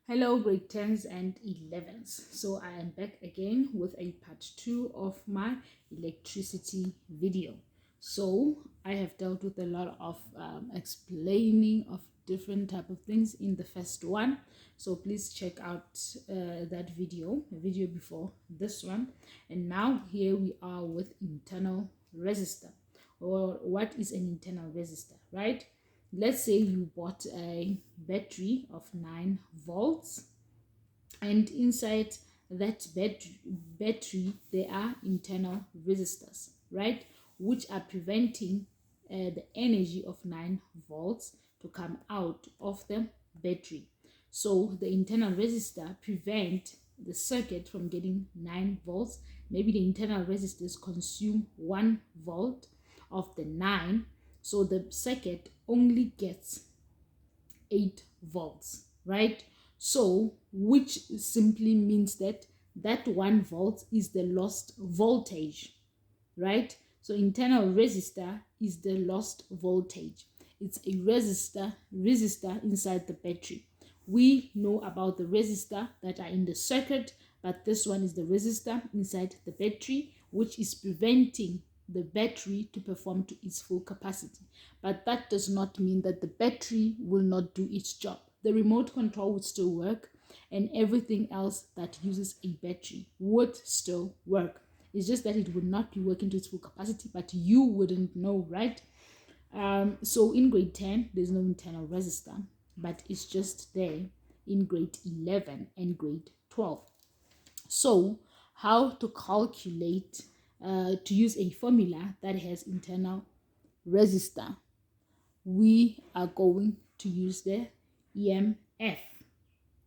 Hello grade 10s and 11s. So I am back again with a part 2 of my electricity video. So I have dealt with a lot of explaining of different type of things in the first one. So please check out that video, a video before this one. And now here we are with internal resistor, or what is an internal resistor, right? Let's say you bought a battery of 9 volts, and inside that battery there are internal resistors, right, which are preventing the energy of 9 volts to come out of the battery. So the internal resistor prevent the circuit from getting 9 volts. Maybe the internal resistors consume 1 volt of the 9, so the circuit only gets 8 volts, right? So which simply means that 1 volt is the lost voltage, right? So internal resistor is the lost voltage. It's a resistor inside the battery. We know about the resistor that are in the circuit, but this one is the resistor inside the battery, which is preventing the battery to perform to its full capacity. But that does not mean that the battery will not do its job. The remote control would still work, and everything else that uses a battery would still work. It's just that it would not be working to its full capacity, but you wouldn't know, right? So in grade 10, there's no internal resistor, but it's just there in grade 11 and grade 12. So how to calculate, to use a formula that has internal resistor? We are going to use the EMF,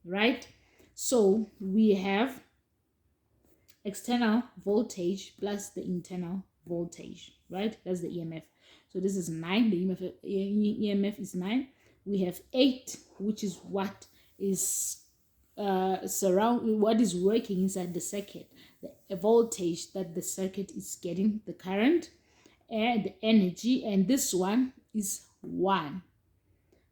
right? So we have external voltage plus the internal voltage, right? That's the EMF. So this is 9. The EMF is 9. We have 8, which is what is what is working inside the circuit, the voltage that the circuit is getting, the current and the energy. And this one is 1.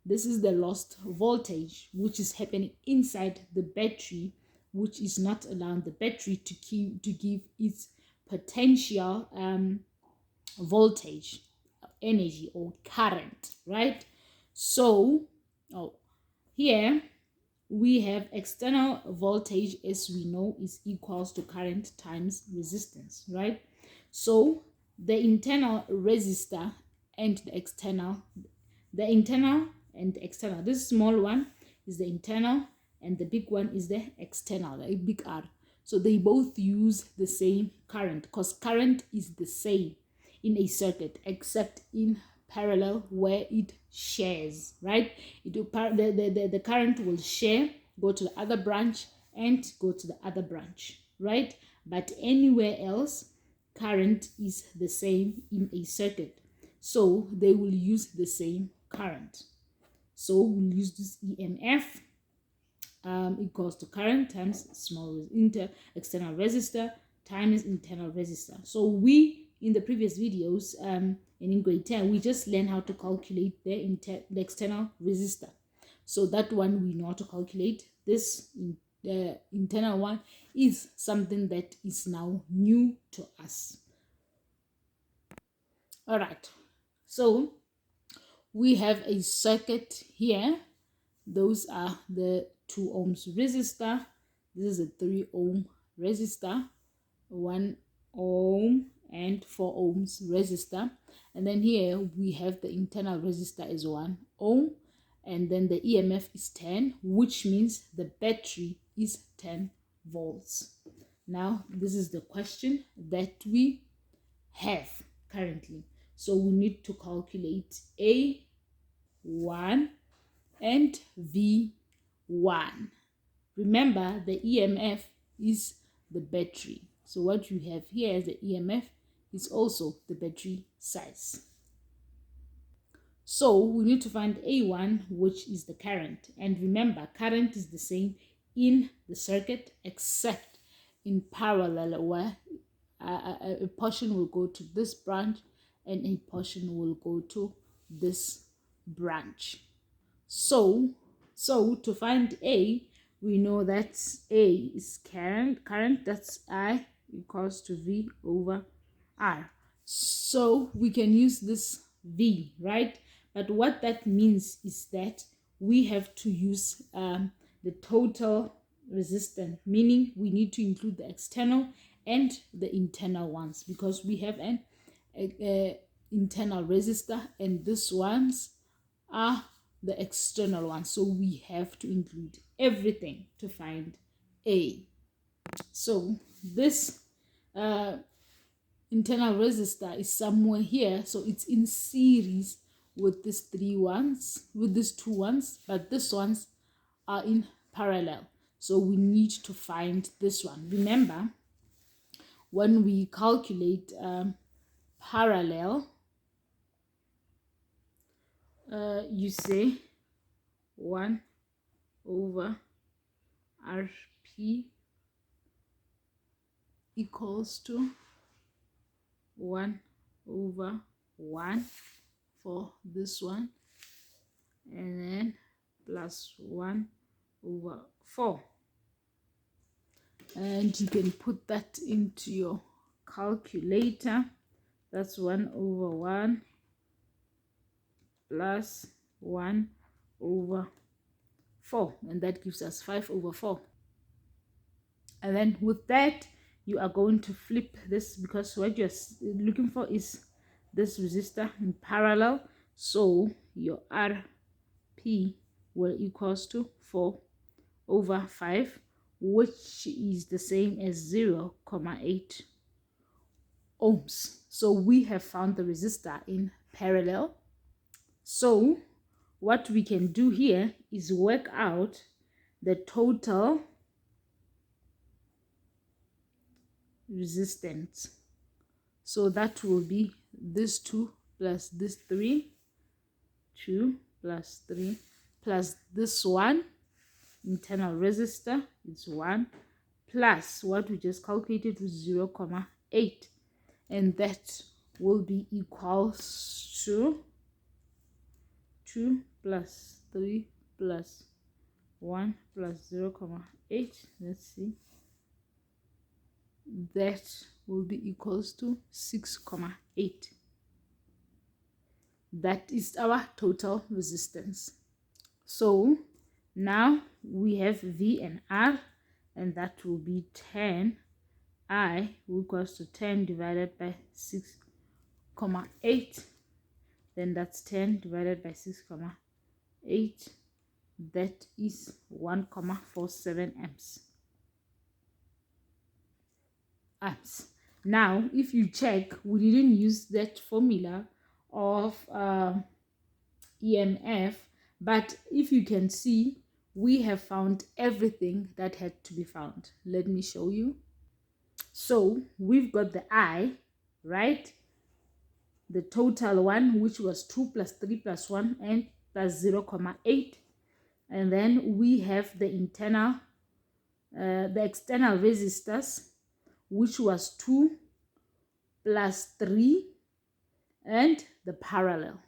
This is the lost voltage, which is happening inside the battery, which is not allowing the battery to give its potential voltage, energy, or current, right? So here we have external voltage, as we know, is equals to current times resistance, right? So the internal resistor and the internal and the external, this small one is the internal and the big one is the external, a big R. So they both use the same current, because current is the same in a circuit except in parallel, where it shares, right? The current will share, go to the other branch and go to the other branch, right? But anywhere else, current is the same in a circuit, so they will use the same current. So we'll use this EMF equals to current times small external resistor times internal resistor. So we, in the previous videos, and in grade 10, we just learned how to calculate the external resistor. So that one we know how to calculate. This the internal one is something that is now new to us. All right, so we have a circuit here. Those are the 2 ohms resistor. This is a 3 ohm resistor, 1 ohm and 4 ohms resistor. And then here we have the internal resistor is 1 ohm, and then the EMF is 10, which means the battery is 10 volts. Now this is the question that we have currently. So we need to calculate A1 and V1. Remember, the EMF is the battery. So what you have here as the EMF is also the battery size. So we need to find A1, which is the current. And remember, current is the same in the circuit except in parallel, where a portion will go to this branch and a portion will go to this branch. So to find A, we know that A is current, that's I equals to V over R. So we can use this V, right? But what that means is that we have to use the total resistance, meaning we need to include the external and the internal ones, because we have an internal resistor and these ones are the external ones. So we have to include everything to find A. So this internal resistor is somewhere here, so it's in series with these with these two ones, but these ones are in parallel, so we need to find this one. Remember, when we calculate parallel, you say 1 over RP equals to 1 over 1 for this one, and then plus 1 over 4. And you can put that into your calculator. That's 1 over 1 plus 1 over 4, and that gives us 5 over 4. And then with that, you are going to flip this, because what you're looking for is this resistor in parallel. So your RP will equals to 4 over 5, which is the same as 0.8 ohms. So we have found the resistor in parallel. So what we can do here is work out the total resistance. So that will be this 2 plus this 3, 2 plus 3 plus this one, internal resistor, it's 1, plus what we just calculated was 0.8, and that will be equals to 2 plus 3 plus 1 plus 0.8. Let's see, that will be equals to 6.8. That is our total resistance. So now we have V and R, and that will be 10 I equals to 10 divided by 6.8. Then that's 10 divided by 6.8. That is 1.47 amps. Now, if you check, we didn't use that formula of EMF, but if you can see, we have found everything that had to be found. Let me show you. So we've got the I, right? The total one, which was 2 plus 3 plus 1 and plus 0.8. And then we have the external resistors, which was 2 plus 3 and the parallel.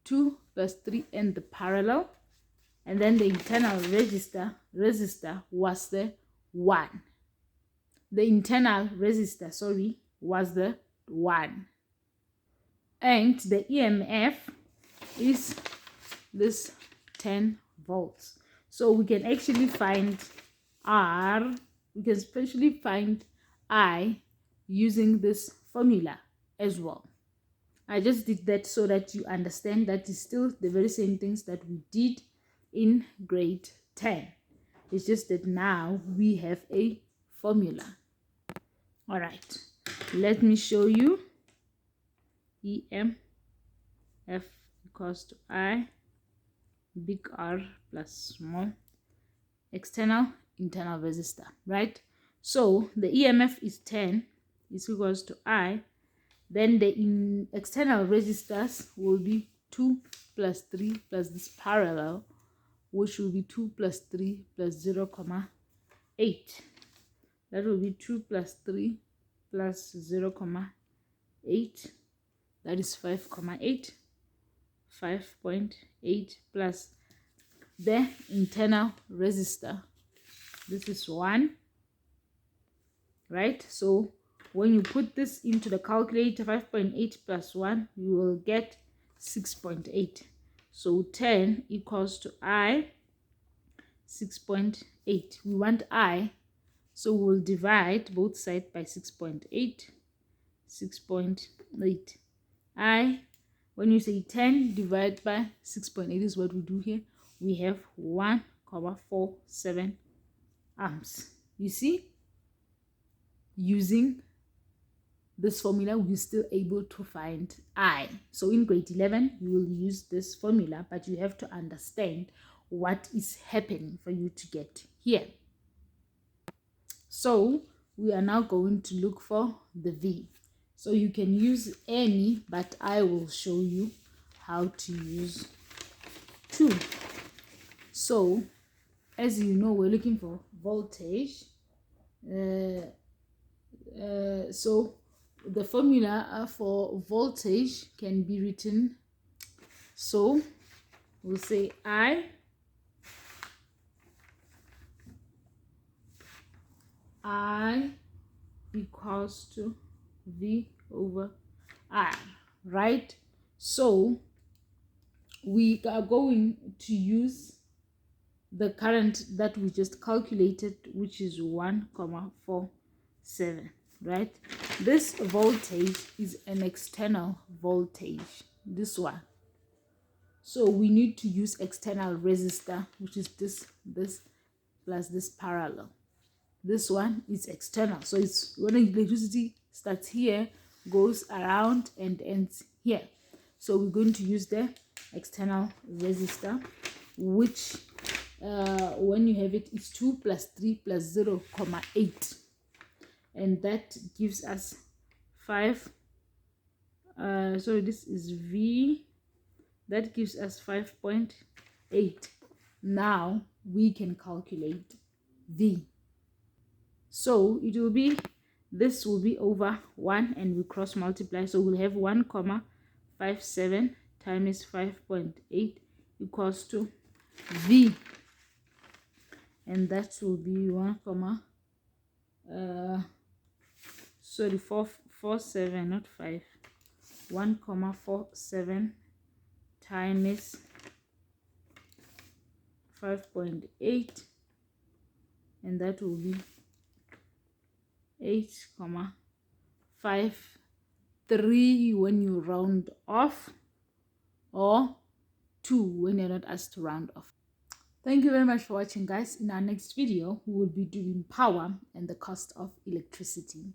2 plus 3 and the parallel. And then the internal resistor was the 1. The internal resistor, sorry, was the 1. And the EMF is this 10 volts. So we can actually find R, we can especially find I using this formula as well. I just did that so that you understand that it's still the very same things that we did in grade 10. It's just that now we have a formula. All right, let me show you. EMF equals to I, big R plus small external internal resistor, right? So the EMF is 10 is equals to I. Then the external resistors will be 2 plus 3 plus this parallel, which will be 2 plus 3 plus 0.8. That will be 2 plus 3 plus 0.8. That is 5.8. 5.8 plus the internal resistor. This is 1, right? So when you put this into the calculator, 5.8 plus 1, you will get 6.8. So 10 equals to I 6.8. We want I, so we'll divide both sides by 6.8. 6.8. I, when you say 10 divided by 6.8 is what we do here. We have 1,47 amps. You see, using this formula, we're still able to find I. So in grade 11, you will use this formula, but you have to understand what is happening for you to get here. So we are now going to look for the V. So you can use any, but I will show you how to use 2. So as you know, we're looking for voltage. So the formula for voltage can be written, so we'll say I equals to V over R, right? So we are going to use the current that we just calculated, which is 1,47, right? This voltage is an external voltage, this one. So we need to use external resistor, which is this plus this parallel. This one is external, so it's when electricity starts here, goes around and ends here. So we're going to use the external resistor, which when you have it, it's 2 plus 3 plus 0, 8, and that gives us 5. So this is V, that gives us 5.8. Now we can calculate V. So it will be, this will be over 1 and we cross multiply, so we'll have 1,57 times 5.8 equals to V, and that will be 1,47, not 5, 1,47 times 5.8, and that will be 8,53 when you round off, or 2 when you're not asked to round off. Thank you very much for watching, guys. In our next video, we will be doing power and the cost of electricity.